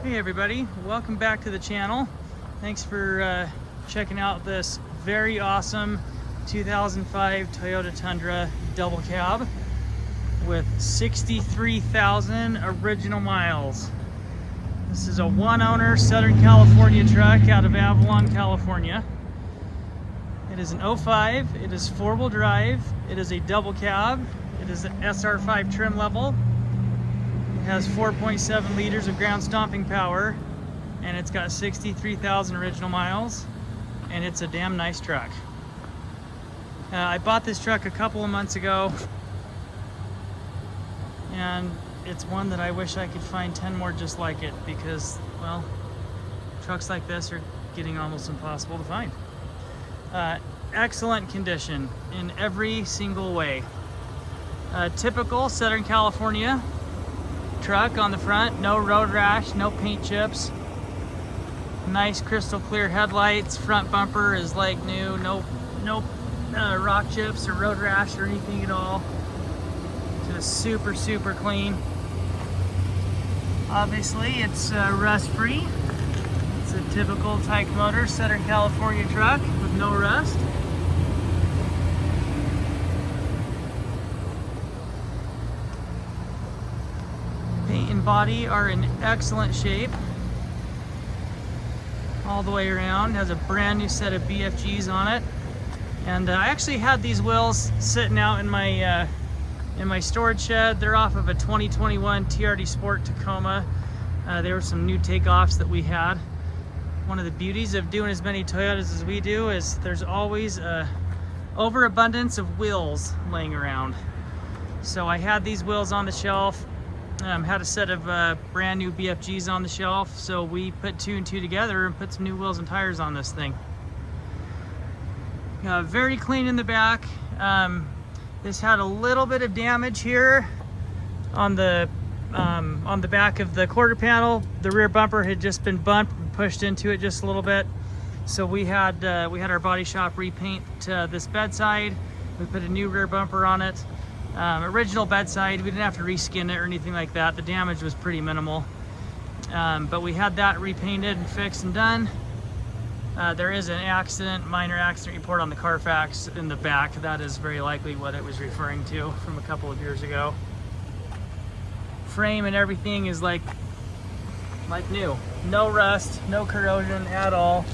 Hey everybody, welcome back to the channel. Thanks for checking out this very awesome 2005 Toyota Tundra double cab with 63,000 original miles. This is a one-owner Southern California truck out of Avalon, California. It is an 05, it is four-wheel drive, it is a double cab, it is an SR5 trim level. It has 4.7 liters of ground stomping power, and it's got 63,000 original miles, and it's a damn nice truck. I bought this truck a couple of months ago, and it's one that I wish I could find 10 more just like it, because, well, trucks like this are getting almost impossible to find. Excellent condition in every single way. Typical Southern California truck on the front, no road rash, no paint chips, nice crystal clear headlights, front bumper is like new, no rock chips or road rash or anything at all, just super clean. Obviously it's rust free. It's a typical Tyke Motor Southern California truck with no rust. Paint and body are in excellent shape all the way around. It has a brand new set of BFGs on it, and I actually had these wheels sitting out in my storage shed. They're off of a 2021 TRD Sport Tacoma. There were some new takeoffs that we had. One of the beauties of doing as many Toyotas as we do is there's always a overabundance of wheels laying around. So I had these wheels on the shelf. Had a set of brand new BFGs on the shelf, so we put two and two together and put some new wheels and tires on this thing. Very clean in the back. This had a little bit of damage here on the back of the quarter panel. The rear bumper had just been bumped and pushed into it just a little bit, so we had our body shop repaint this bedside. We put a new rear bumper on it. Original bedside, we didn't have to reskin it or anything like that. The damage was pretty minimal, but we had that repainted and fixed and done. There is an minor accident report on the Carfax in the back. That is very likely what it was referring to from a couple of years ago. Frame and everything is like new. No rust, no corrosion at all.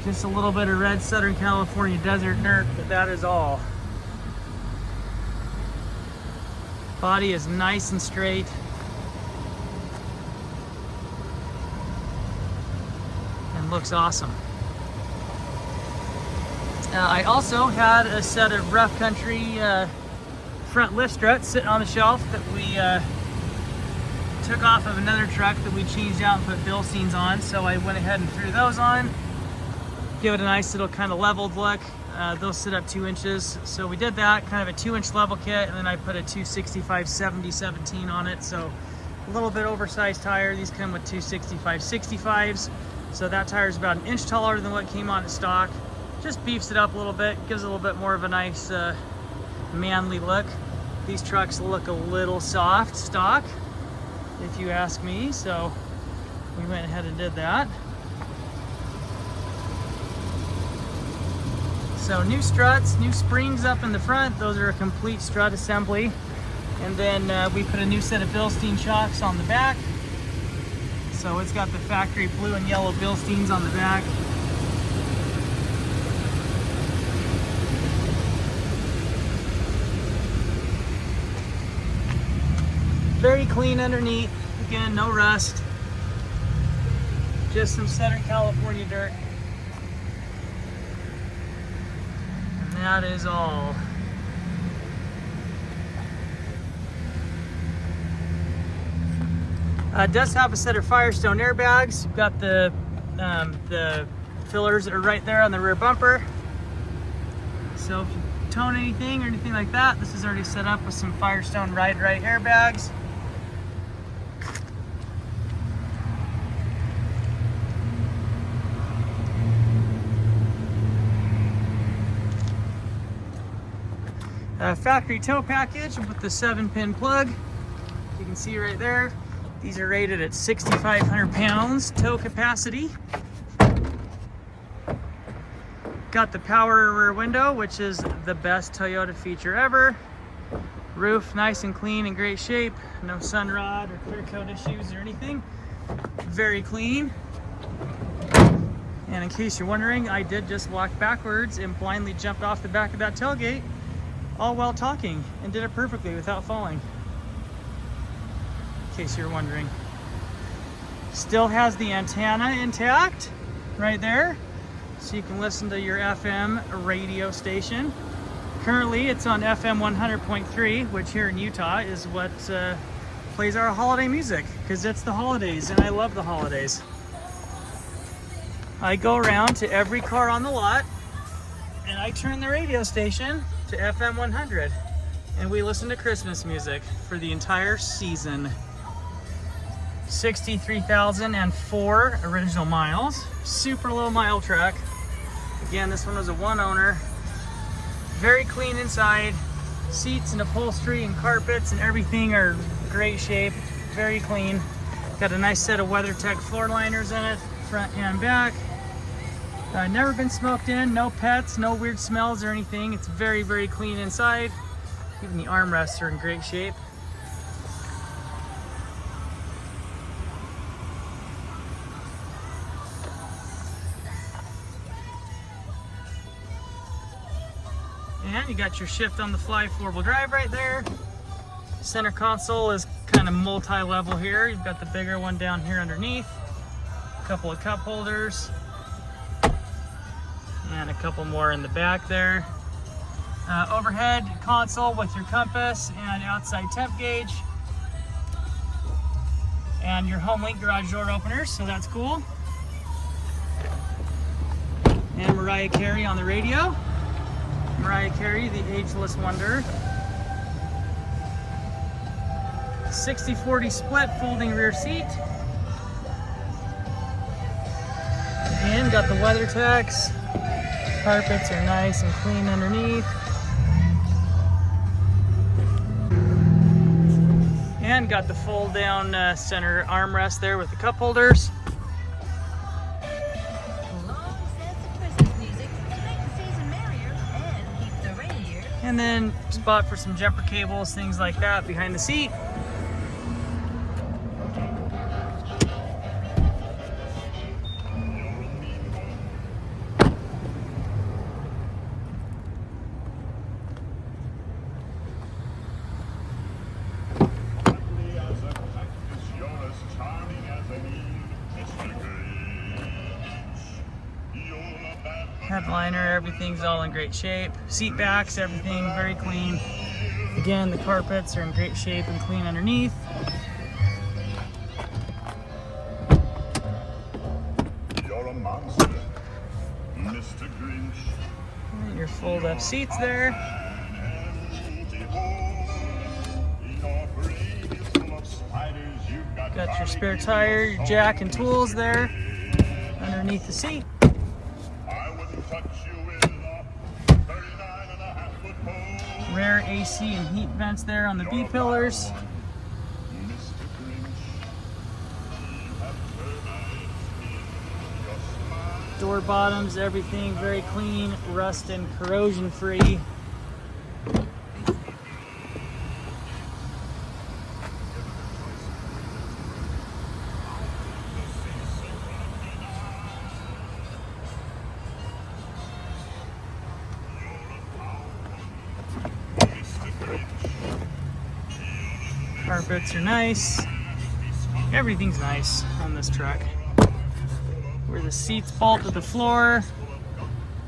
Just a little bit of red Southern California desert dirt, but that is all. Body is nice and straight. And looks awesome. I also had a set of rough country front lift struts sitting on the shelf that we took off of another truck that we changed out and put Bilsteins on. So I went ahead and threw those on. Give it a nice little kind of leveled look. Those sit up 2 inches, so we did that, kind of a 2-inch level kit, and then I put a 265/70/17 on it, so a little bit oversized tire. These come with 265/65s, so that tire is about an inch taller than what came on at stock. Just beefs it up a little bit, gives it a little bit more of a nice manly look. These trucks look a little soft stock, if you ask me, so we went ahead and did that. So new struts, new springs up in the front. Those are a complete strut assembly. And then we put a new set of Bilstein shocks on the back. So it's got the factory blue and yellow Bilsteins on the back. Very clean underneath. Again, no rust. Just some Southern California dirt. That is all. It does have a set of Firestone airbags. You've got the fillers that are right there on the rear bumper. So if you tone anything or anything like that, this is already set up with some Firestone Ride Right airbags. Factory tow package with the 7-pin plug. You can see right there. These are rated at 6,500 pounds tow capacity. Got the power rear window, which is the best Toyota feature ever. Roof nice and clean, in great shape. No sun rot or clear coat issues or anything. Very clean. And in case you're wondering, I did just walk backwards and blindly jumped off the back of that tailgate, all while talking, and did it perfectly without falling. In case you're wondering. Still has the antenna intact right there, so you can listen to your FM radio station. Currently it's on FM 100.3, which here in Utah is what plays our holiday music, because it's the holidays and I love the holidays. I go around to every car on the lot and I turn the radio station to FM 100 and we listen to Christmas music for the entire season. 63,004 original miles. Super low mile truck. Again, this one was a one owner. Very clean inside. Seats and upholstery and carpets and everything are great shape. Very clean. Got a nice set of WeatherTech floor liners in it, front and back. Never been smoked in, no pets, no weird smells or anything. It's very, very clean inside. Even the armrests are in great shape. And you got your shift on the fly 4-wheel drive right there. Center console is kind of multi-level here. You've got the bigger one down here underneath. A couple of cup holders. And a couple more in the back there. Overhead console with your compass and outside temp gauge. And your HomeLink garage door openers, so that's cool. And Mariah Carey on the radio. Mariah Carey, the ageless wonder. 60-40 split folding rear seat. And got the WeatherTechs. Carpets are nice and clean underneath. And got the fold down center armrest there with the cup holders. And then spot for some jumper cables, things like that behind the seat. Headliner, everything's all in great shape. Seat backs, everything very clean. Again, the carpets are in great shape and clean underneath. You're a monster, Mr. Grinch. And your fold-up seats there. Got your spare tire, your jack and tools there underneath the seat. Rear AC and heat vents there on the B pillars. Door bottoms, everything very clean, rust and corrosion free. Carpets are nice. Everything's nice on this truck. Where the seats bolt to the floor.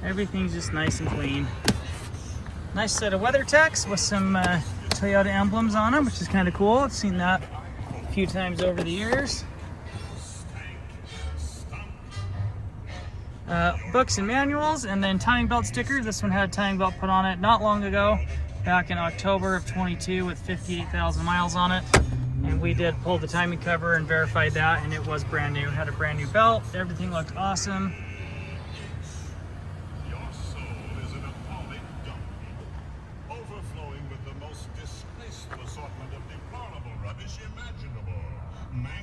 Everything's just nice and clean. Nice set of WeatherTechs with some Toyota emblems on them, which is kind of cool. I've seen that a few times over the years. Books and manuals, and then timing belt stickers. This one had a timing belt put on it not long ago, back in October of 22 with 58,000 miles on it. And we did pull the timing cover and verified that, and it was brand new. It had a brand new belt. Everything looked awesome. Your soul is an appalling dump, overflowing with the most disgraceful assortment of deplorable rubbish imaginable. Man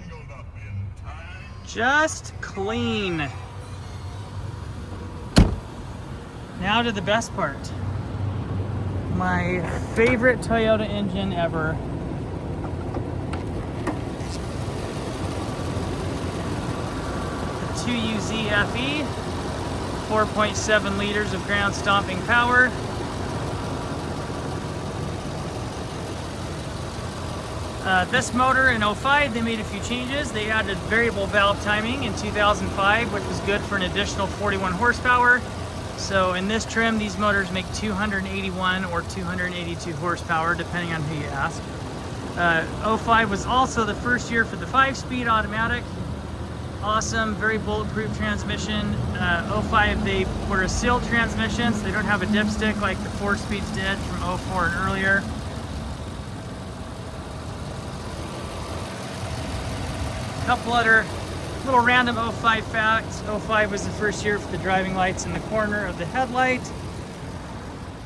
Just clean. Now to the best part. My favorite Toyota engine ever. The 2UZ FE, 4.7 liters of ground stomping power. This motor in 05, they made a few changes. They added variable valve timing in 2005, which was good for an additional 41 horsepower. So in this trim, these motors make 281 or 282 horsepower, depending on who you ask. 05 was also the first year for the 5-speed automatic. Awesome, very bulletproof transmission. 05, they were a sealed transmission, so they don't have a dipstick like the 4-speeds did from 04 and earlier. Couple other little random 05 facts. 05 was the first year for the driving lights in the corner of the headlight.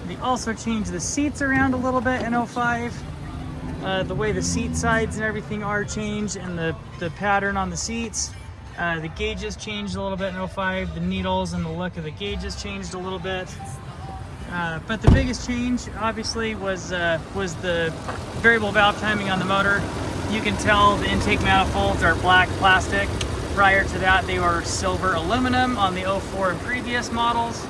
They also changed the seats around a little bit in 05. The way the seat sides and everything are changed, and the pattern on the seats. The gauges changed a little bit in 05. The needles and the look of the gauges changed a little bit. But the biggest change, obviously, was the variable valve timing on the motor. You can tell the intake manifolds are black plastic. Prior to that, they were silver aluminum on the 04 and previous models.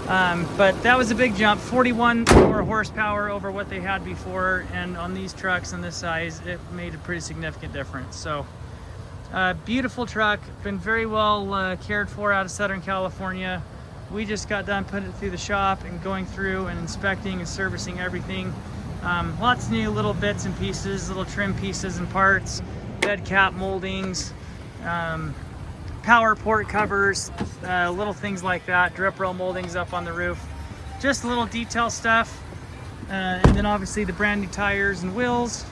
But that was a big jump, 41 more horsepower over what they had before. And on these trucks and this size, it made a pretty significant difference. So, beautiful truck, been very well cared for out of Southern California. We just got done putting it through the shop and going through and inspecting and servicing everything. Lots of new little bits and pieces, little trim pieces and parts, bed cap moldings, power port covers, little things like that, drip rail moldings up on the roof, just little detail stuff, and then obviously the brand new tires and wheels.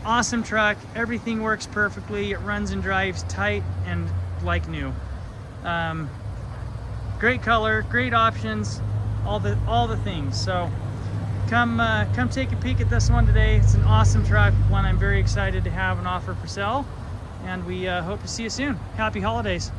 Awesome truck, everything works perfectly, it runs and drives tight and like new. Great color, great options, all the things. So come take a peek at this one today. It's an awesome truck, one I'm very excited to have an offer for sale, and we hope to see you soon. Happy holidays.